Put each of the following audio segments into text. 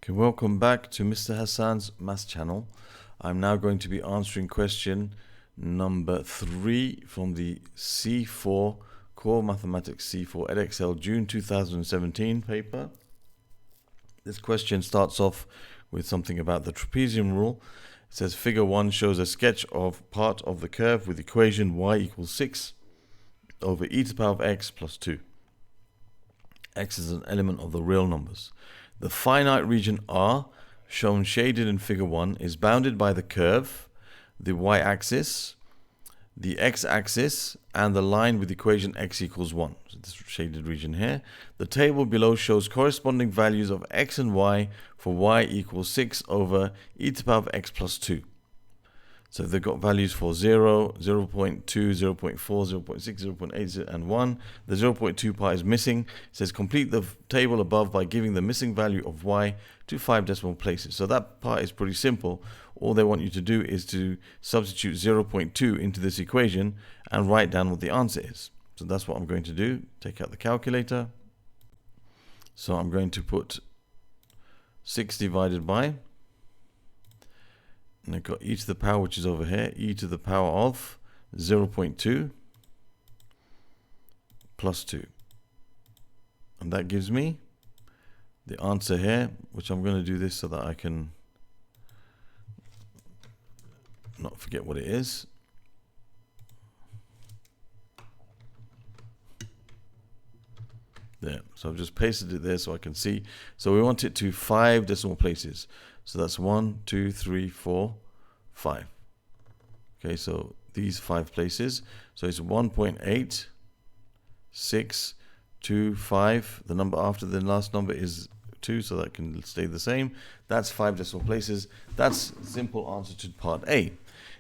Okay, welcome back to Mr. Hassan's Maths channel. I'm now going to be answering question number 3 from the C4 Core Mathematics C4 Edexcel June 2017 paper. This question starts off with something about the trapezium rule. It says figure 1 shows a sketch of part of the curve with equation y equals 6 over e to the power of x plus 2. X is an element of the real numbers. The finite region R, shown shaded in figure 1, is bounded by the curve, the y-axis, the x-axis, and the line with equation x equals 1. So this shaded region here. The table below shows corresponding values of x and y for y equals 6 over e to the power of x plus 2. So they've got values for 0, 0.2, 0.4, 0.6, 0.8, and 1. The 0.2 part is missing. It says complete the table above by giving the missing value of y to 5 decimal places. So that part is pretty simple. All they want you to do is to substitute 0.2 into this equation and write down what the answer is. So that's what I'm going to do. Take out the calculator. So I'm going to put 6 divided by, and I've got e to the power, which is over here, e to the power of 0.2 plus 2. And that gives me the answer here, which I'm going to do this so that I can not forget what it is. There. So I've just pasted it there so I can see. So we want it to 5 decimal places. So that's 1, 2, 3, 4, 5. Okay, so these 5 places. So it's 1.8, 6, 2, 5. The number after the last number is 2, so that can stay the same. That's 5 decimal places. That's a simple answer to part A.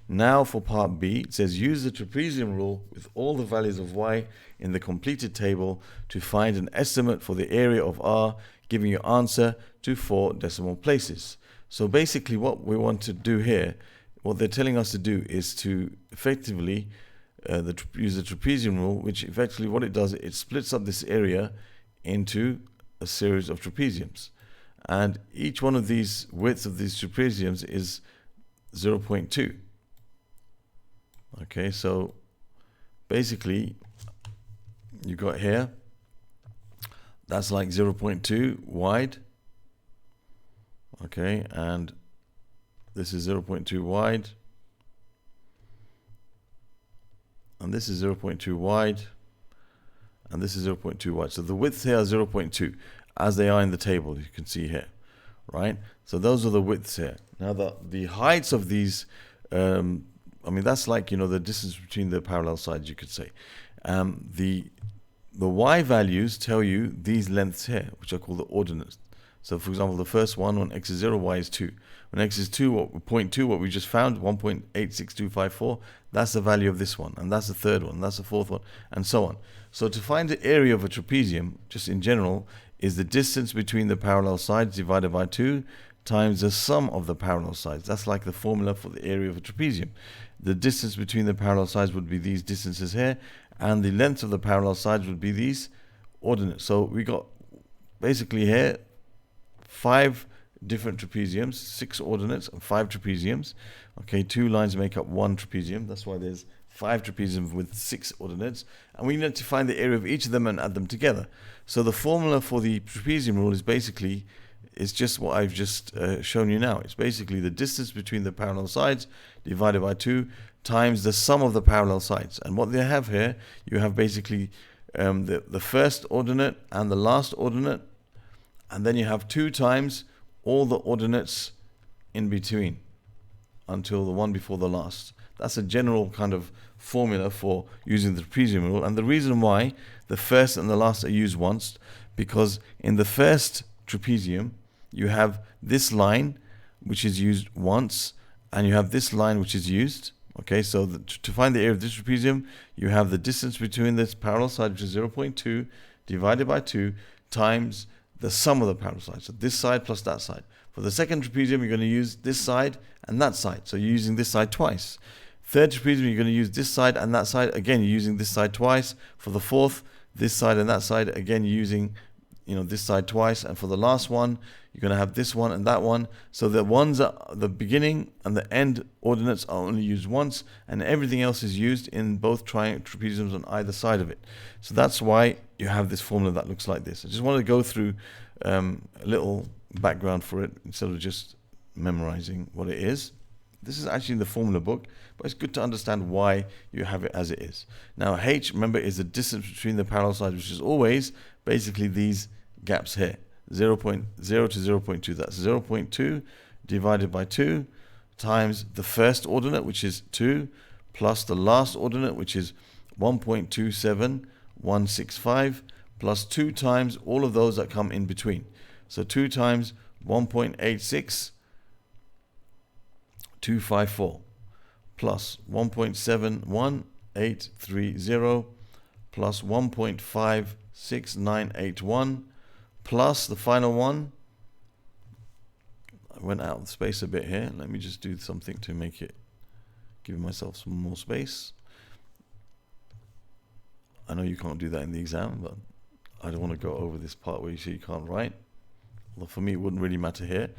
Now for part B, it says use the trapezium rule with all the values of y in the completed table to find an estimate for the area of R, giving your answer to 4 decimal places. So basically what we want to do here, what they're telling us to do is to effectively use the trapezium rule, which effectively what it does, it splits up this area into a series of trapeziums. And each one of these widths of these trapeziums is 0.2. Okay, so basically you got here, that's like 0.2 wide. Okay, and this is 0.2 wide, and this is 0.2 wide, and this is 0.2 wide. So the widths here are 0.2 as they are in the table, you can see here, right? So those are the widths here. Now the heights of these, I mean, that's like, you know, the distance between the parallel sides, you could say. The y values tell you these lengths here, which are called the ordinates. So for example, the first one, when x is 0, y is 2. When x is 0.2, what we just found, 1.86254, that's the value of this one, and that's the third one, that's the fourth one, and so on. So to find the area of a trapezium, just in general, is the distance between the parallel sides divided by 2 times the sum of the parallel sides. That's like the formula for the area of a trapezium. The distance between the parallel sides would be these distances here, and the length of the parallel sides would be these ordinates. So we got basically here 5 different trapeziums, 6 ordinates and 5 trapeziums. Okay, 2 lines make up 1 trapezium. That's why there's 5 trapeziums with 6 ordinates. And we need to find the area of each of them and add them together. So the formula for the trapezium rule is basically, it's just what I've just shown you now. It's basically the distance between the parallel sides divided by 2 times the sum of the parallel sides. And what they have here, you have basically the first ordinate and the last ordinate, and then you have 2 times all the ordinates in between until the one before the last. That's a general kind of formula for using the trapezium rule. And the reason why the first and the last are used once, because in the first trapezium, you have this line, which is used once, and you have this line, which is used. Okay, so to find the area of this trapezium, you have the distance between this parallel side, which is 0.2, divided by 2, times the sum of the parallel sides. So this side plus that side. For the second trapezium, you're going to use this side and that side. So you're using this side twice. Third trapezium, you're going to use this side and that side. Again, you're using this side twice. For the fourth, this side and that side. Again, you're using this side twice, and for the last one you're going to have this one and that one. So the ones at the beginning and the end ordinates are only used once, and everything else is used in both trapeziums on either side of it. So that's why you have this formula that looks like this. I just want to go through a little background for it instead of just memorizing what it is. This is actually in the formula book, but it's good to understand why you have it as it is. Now h, remember, is the distance between the parallel sides, which is always basically these gaps here, 0.0 to 0.2. That's 0.2 divided by 2 times the first ordinate, which is 2, plus the last ordinate, which is 1.27165, plus 2 times all of those that come in between. So 2 times 1.86254 plus 1.71830 plus 1.56981 plus the final one. I went out of space a bit here. Let me just do something to make it, give myself some more space. I know you can't do that in the exam, but I don't want to go over this part where you see you can't write. Well, for me, it wouldn't really matter here.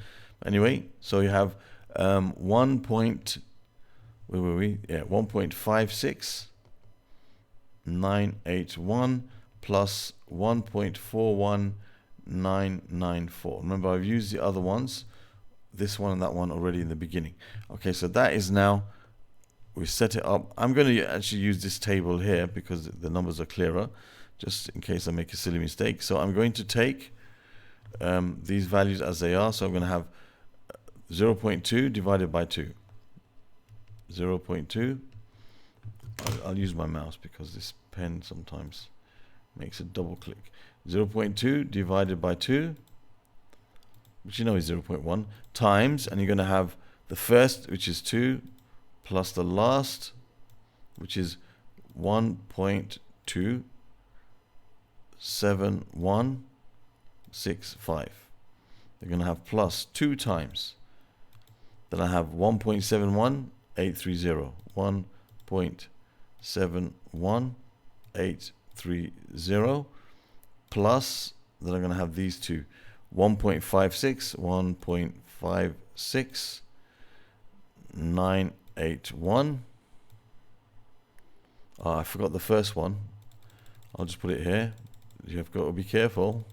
Anyway, so you have 1.56981 plus 1.41994. Remember, I've used the other ones, this one and that one, already in the beginning. Okay, so that is now, we set it up. I'm going to actually use this table here because the numbers are clearer, just in case I make a silly mistake. So I'm going to take these values as they are. So I'm going to have 0.2 divided by 2. 0.2. I'll use my mouse because this pen sometimes makes a double click. 0.2 divided by 2, which you know is 0.1, times, and you're going to have the first, which is 2, plus the last, which is 1.27165. They're going to have plus 2 times. Then I have 1.71830. 1.71830 plus, then I'm going to have these two, 1.56, 1.56981. I forgot the first one. I'll just put it here. You have got to be careful.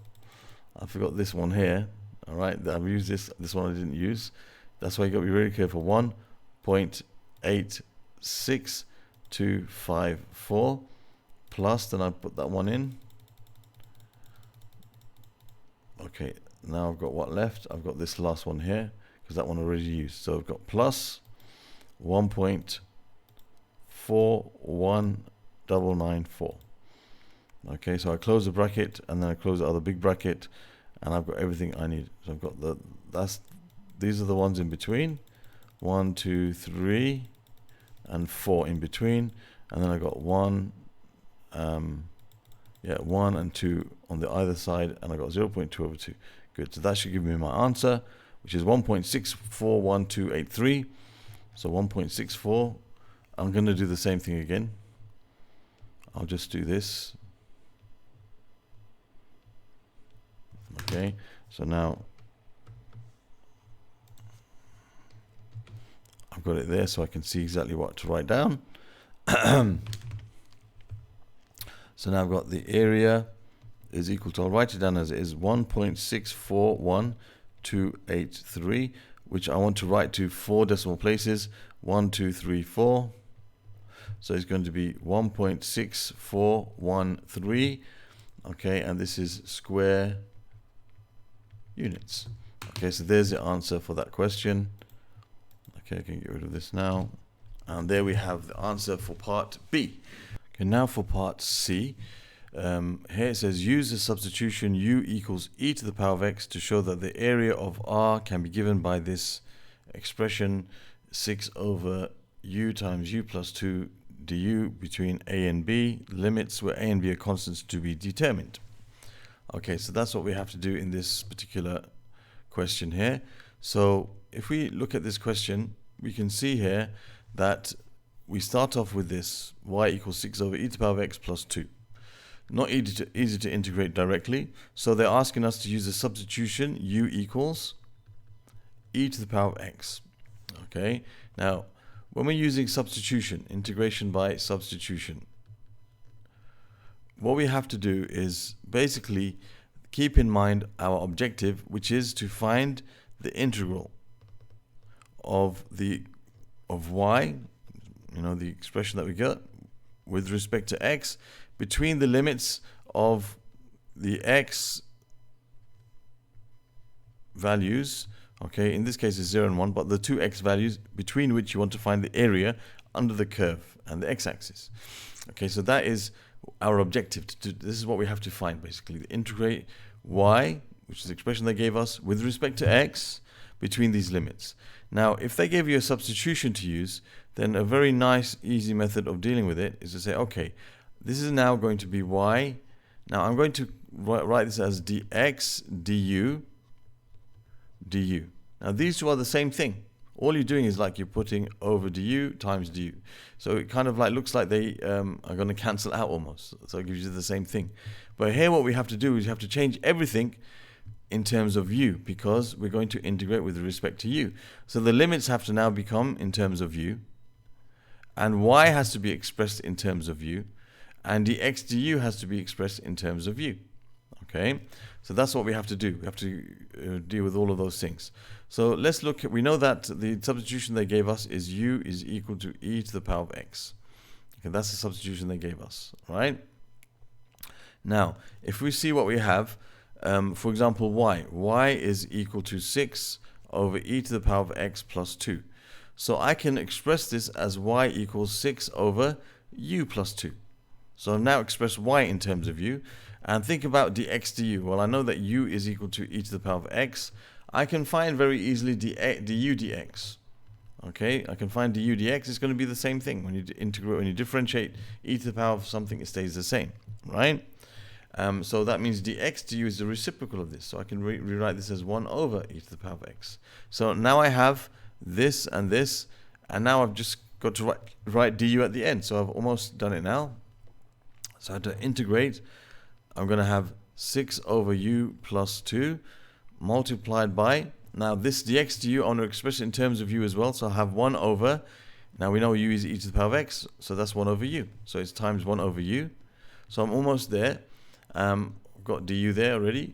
I forgot this one here. All right, I've used this one I didn't use. That's why you got to be really careful. 1.86254 plus, then I put that one in. Okay, now I've got what left? I've got this last one here because that one already used. So I've got plus 1.41994. Okay, so I close the bracket and then I close the other big bracket, and I've got everything I need. So I've got these are the ones in between, 1, 2, 3, and 4 in between, and then I got 1 and 2 on the either side, and I got 0.2 over 2. Good, so that should give me my answer, which is 1.641283. So 1.64. I'm going to do the same thing again. I'll just do this. Okay, so now I've got it there so I can see exactly what to write down. So now I've got the area is equal to, I'll write it down as it is, 1.641283, which I want to write to 4 decimal places, 1, 2, 3, 4. So it's going to be 1.6413. Okay, and this is square units. Okay, so there's the answer for that question. Okay, I can get rid of this now. And there we have the answer for part B. Okay, now for part C. Here it says use the substitution u equals e to the power of x to show that the area of R can be given by this expression 6 over u times u plus 2 du between a and b, limits where a and b are constants to be determined. Okay, so that's what we have to do in this particular question here. So if we look at this question, we can see here that we start off with this y equals 6 over e to the power of x plus 2. not easy to integrate directly. So they're asking us to use the substitution u equals e to the power of x. Okay, now when we're using substitution, integration by substitution, what we have to do is basically keep in mind our objective, which is to find the integral of y, the expression that we get with respect to x, between the limits of the x values. Okay, in this case it's 0 and 1, but the two x values between which you want to find the area under the curve and the x-axis. Okay, so that is our objective. This is what we have to find, basically. Integrate y, which is the expression they gave us, with respect to x between these limits. Now, if they gave you a substitution to use, then a very nice, easy method of dealing with it is to say, okay, this is now going to be y. Now, I'm going to write this as dx du. Now these two are the same thing. All you're doing is like you're putting over du times du. So it kind of like looks like they are going to cancel out almost. So it gives you the same thing. But here what we have to do is you have to change everything in terms of u, because we're going to integrate with respect to u. So the limits have to now become in terms of u, and y has to be expressed in terms of u, and dx du has to be expressed in terms of u. Okay, so that's what we have to do. We have to deal with all of those things. So let's look at, we know that the substitution they gave us is u is equal to e to the power of x. Okay, that's the substitution they gave us, right? Now, if we see what we have, for example, y is equal to 6 over e to the power of x plus 2. So I can express this as y equals 6 over u plus 2. So I've now expressed y in terms of u. And think about dx du. Well, I know that u is equal to e to the power of x. I can find very easily du dx. Okay, I can find du dx. It's going to be the same thing. When you integrate, when you differentiate e to the power of something, it stays the same, right? So that means dx du is the reciprocal of this. So I can rewrite this as 1 over e to the power of x. So now I have this, and now I've just got to write du at the end. So I've almost done it now. So I have to integrate. I'm going to have 6 over u plus 2 multiplied by, now this dx du I want to express it in terms of u as well, so I have 1 over, now we know u is e to the power of x, so that's 1 over u, so it's times 1 over u. So I'm almost there. I've got du there already.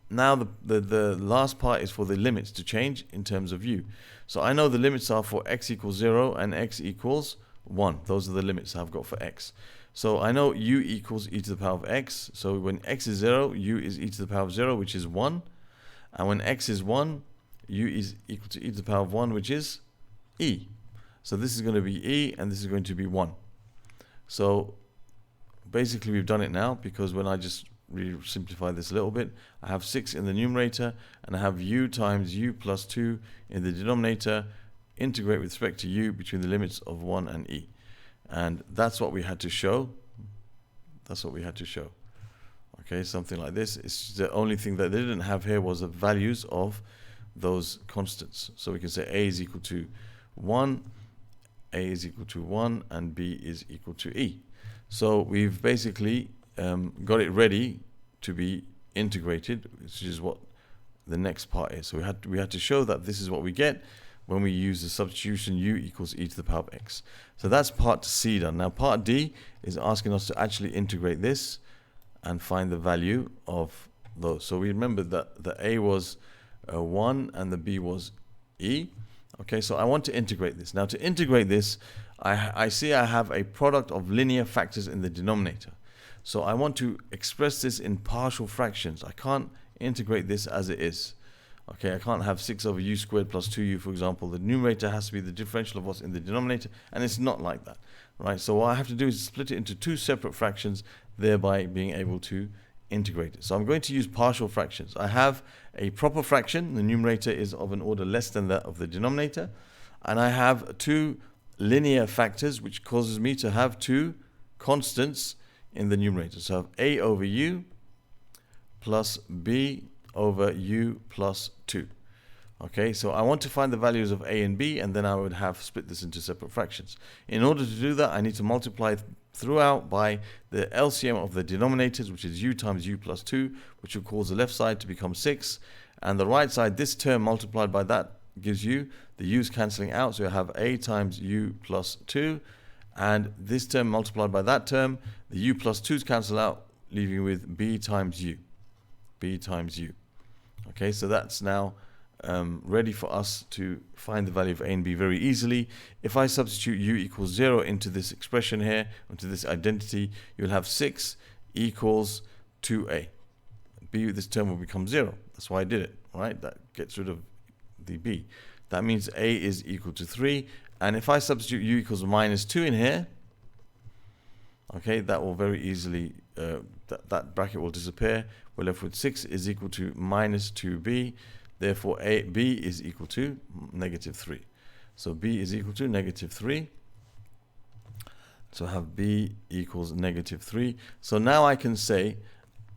Now the last part is for the limits to change in terms of u. So I know the limits are for x equals 0 and x equals 1. Those are the limits I've got for x. So I know u equals e to the power of x. So when x is 0, u is e to the power of 0, which is 1. And when x is 1, u is equal to e to the power of 1, which is e. So this is going to be e, and this is going to be 1. So basically we've done it now, because when I just simplify this a little bit, I have 6 in the numerator, and I have u times u plus 2 in the denominator. Integrate with respect to u between the limits of 1 and e. And that's what we had to show. That's what we had to show. Okay, something like this. It's the only thing that they didn't have here was the values of those constants. So we can say a is equal to 1, a is equal to 1, and b is equal to e. So we've basically got it ready to be integrated, which is what the next part is. So we had to show that this is what we get when we use the substitution u equals e to the power of x. So that's part C done. Now part D is asking us to actually integrate this and find the value of those. So we remember that the a was 1 and the b was e. Okay, so I want to integrate this. Now to integrate this, I see I have a product of linear factors in the denominator. So I want to express this in partial fractions. I can't integrate this as it is. Okay, I can't have 6 over u squared plus 2u, for example. The numerator has to be the differential of what's in the denominator, and it's not like that, right? So what I have to do is split it into 2 separate fractions, thereby being able to integrate it. So I'm going to use partial fractions. I have a proper fraction. The numerator is of an order less than that of the denominator. And I have 2 linear factors, which causes me to have 2 constants in the numerator. So I have a over u plus b over u plus 2. Okay, so I want to find the values of a and b, and then I would have split this into separate fractions. In order to do that, I need to multiply throughout by the LCM of the denominators, which is u times u plus 2, which will cause the left side to become 6, and the right side, this term multiplied by that gives you the u's cancelling out, so you have a times u plus 2, and this term multiplied by that term, the u plus 2's cancel out, leaving you with b times u. Okay, so that's now ready for us to find the value of a and b very easily. If I substitute u equals 0 into this expression here, into this identity, you'll have 6 equals 2a. b, this term will become 0. That's why I did it, right? That gets rid of the b. That means a is equal to 3. And if I substitute u equals minus 2 in here, okay, that will very easily, that bracket will disappear. We're left with 6 is equal to minus 2b. Therefore, b is equal to negative 3. So b is equal to negative 3. So I have b equals negative 3. So now I can say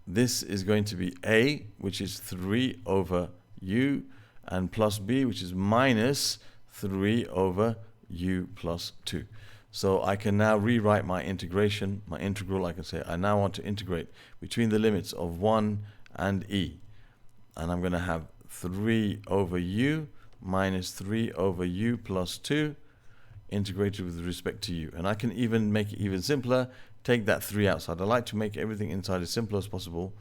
this is going to be a, which is 3 over u, and plus b, which is minus 3 over u plus 2. So I can now rewrite my integration, my integral. I can say I now want to integrate between the limits of 1 and e. And I'm going to have 3 over u minus 3 over u plus 2 integrated with respect to u. And I can even make it even simpler, take that 3 outside. I like to make everything inside as simple as possible,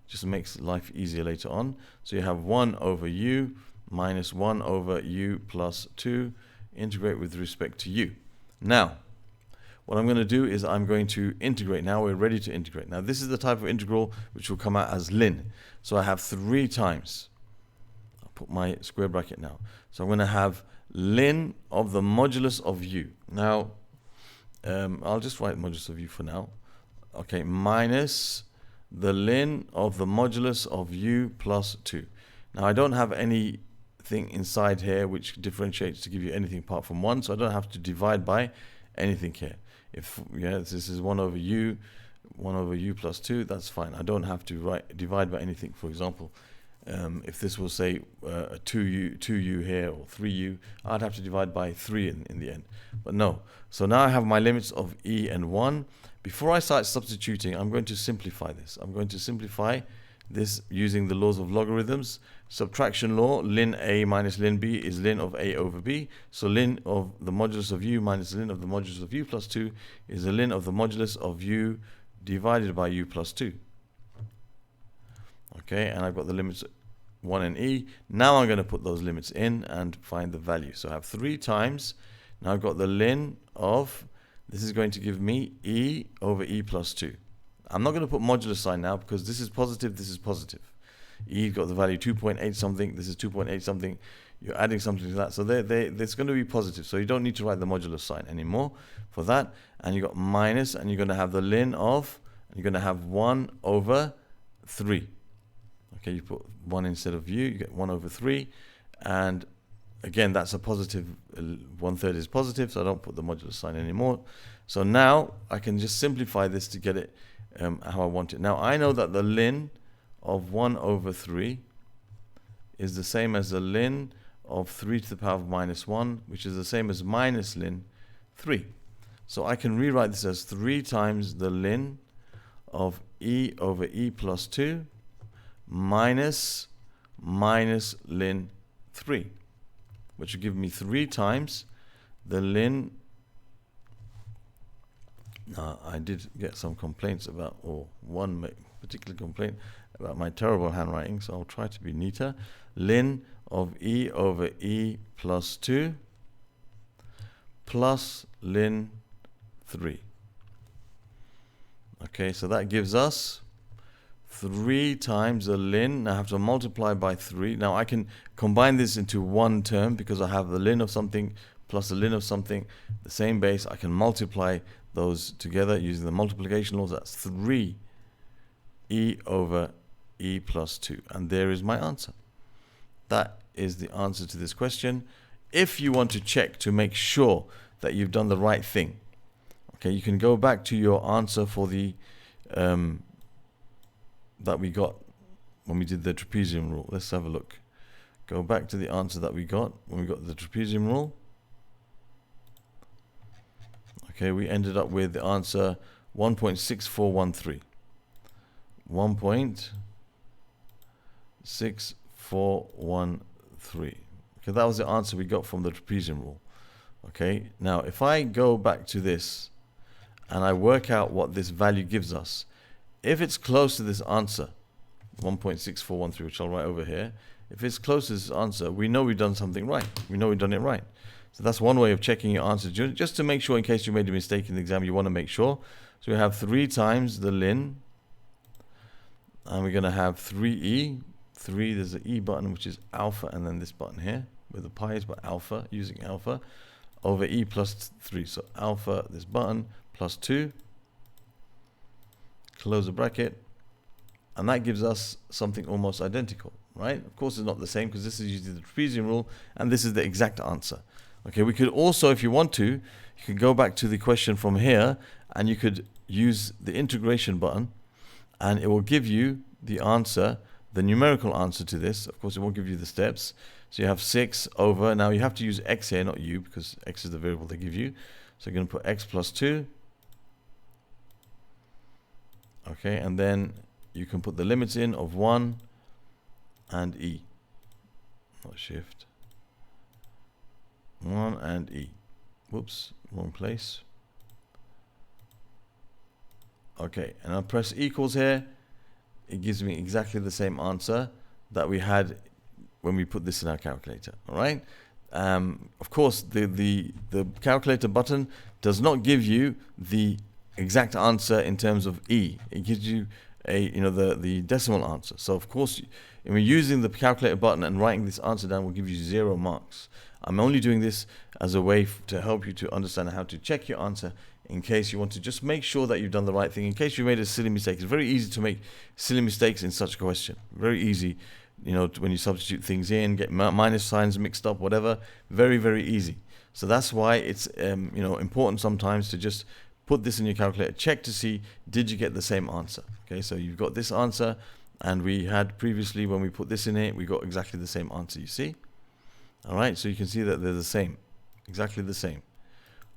just makes life easier later on. So you have 1 over u minus 1 over u plus 2 integrate with respect to u. Now, what I'm going to do is I'm going to integrate. Now we're ready to integrate. Now this is the type of integral which will come out as ln. So I have 3 times. I'll put my square bracket now. So I'm going to have ln of the modulus of u. Now, I'll just write modulus of u for now. Okay, minus the ln of the modulus of u plus 2. Now I don't have anything inside here which differentiates to give you anything apart from 1, so I don't have to divide by anything here. If this is 1 over u plus 2, that's fine. I don't have to divide by anything. For example, if this was say 2u here or 3u, I'd have to divide by 3 in the end. But no. So now I have my limits of e and 1. Before I start substituting, I'm going to simplify this. I'm going to simplify this using the laws of logarithms. Subtraction law, ln a minus ln b is ln of a over b. So ln of the modulus of u minus ln of the modulus of u plus 2 is the ln of the modulus of u divided by u plus 2. Okay, and I've got the limits 1 and e. Now I'm going to put those limits in and find the value. So I have 3 times. Now I've got the ln of, this is going to give me e over e plus 2. I'm not going to put modulus sign now because this is positive, this is positive. E got the value 2.8 something, this is 2.8 something. You're adding something to that. So it's going to be positive. So you don't need to write the modulus sign anymore for that. And you got minus, and you're going to have the ln of, and you're going to have 1 over 3. Okay, you put 1 instead of u, you get 1 over 3. And again, that's a positive, 1/3 is positive, so I don't put the modulus sign anymore. So now I can just simplify this to get it how I want it. Now I know that the ln of 1 over 3 is the same as the ln of 3 to the power of minus 1, which is the same as minus ln 3. So I can rewrite this as 3 times the ln of e over e plus 2 minus ln 3, which will give me 3 times the ln. Now, I did get some complaints about, or one particular complaint about my terrible handwriting, so I'll try to be neater. Ln of e over e plus 2 plus ln 3. Okay, so that gives us 3 times the ln. Now I have to multiply by 3. Now I can combine this into one term because I have the ln of something plus the ln of something, the same base. I can multiply those together using the multiplication laws. That's 3 e over e plus 2. And there is my answer. That is the answer to this question. If you want to check to make sure that you've done the right thing, okay, you can go back to your answer for the that we got when we did the trapezium rule. Let's have a look. go back to the answer that we got when we got the trapezium rule. Okay, we ended up with the answer 1.6413. 1.6413. Okay, that was the answer we got from the trapezium rule. Okay, now if I go back to this and I work out what this value gives us, if it's close to this answer, 1.6413, which I'll write over here, if it's close to this answer, we know we've done something right. We know we've done it right. So that's one way of checking your answer, just to make sure in case you made a mistake in the exam, you want to make sure. So we have 3 times the ln, and we're going to have 3e. 3, there's the E button, which is alpha, and then this button here, where the pi is, but alpha, using alpha, over E plus 3. So alpha, this button, plus 2. Close the bracket. And that gives us something almost identical, right? Of course, it's not the same because this is using the trapezium rule, and this is the exact answer. Okay, we could also, if you want to, you could go back to the question from here, and you could use the integration button, and it will give you the answer, the numerical answer to this. Of course, it won't give you the steps. So you have 6 over, now you have to use x here, not u, because x is the variable they give you. So you're going to put x plus 2. Okay, and then you can put the limits in of 1 and e. Not shift. 1 and e. Whoops, wrong place. Okay, and I'll press equals here. It gives me exactly the same answer that we had when we put this in our calculator. All right. Of course, the calculator button does not give you the exact answer in terms of e. It gives you the decimal answer. So of course, when we're using the calculator button and writing this answer down will give you 0 marks. I'm only doing this as a way to help you to understand how to check your answer in case you want to just make sure that you've done the right thing. In case you made a silly mistake, it's very easy to make silly mistakes in such a question. Very easy, when you substitute things in, get minus signs mixed up, whatever. Very, very easy. So that's why it's important sometimes to just put this in your calculator, check to see, did you get the same answer? Okay, so you've got this answer, and we had previously, when we put this in it, we got exactly the same answer, you see? All right, so you can see that they're the same, exactly the same.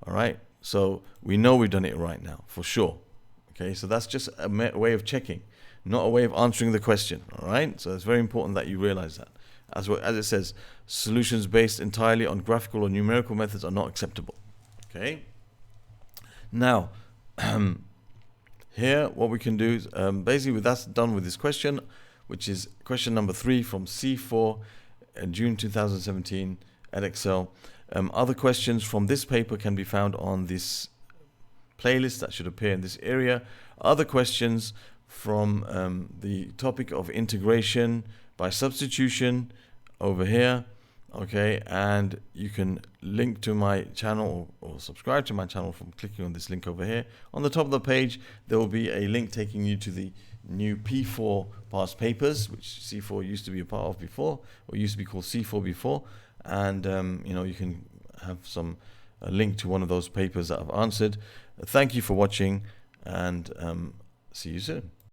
All right, so we know we've done it right now, for sure. Okay, so that's just a way of checking, not a way of answering the question. All right, so it's very important that you realize that. As it says, solutions based entirely on graphical or numerical methods are not acceptable. Okay. Now, here what we can do is basically that's done with this question, which is question number 3 from C4, June 2017, Edexcel. Other questions from this paper can be found on this playlist that should appear in this area. Other questions from the topic of integration by substitution over here. Okay, and you can link to my channel or subscribe to my channel from clicking on this link over here. On the top of the page, there will be a link taking you to the new P4 past papers, which C4 used to be a part of before, or used to be called C4 before. And you can have a link to one of those papers that I've answered. Thank you for watching, and see you soon.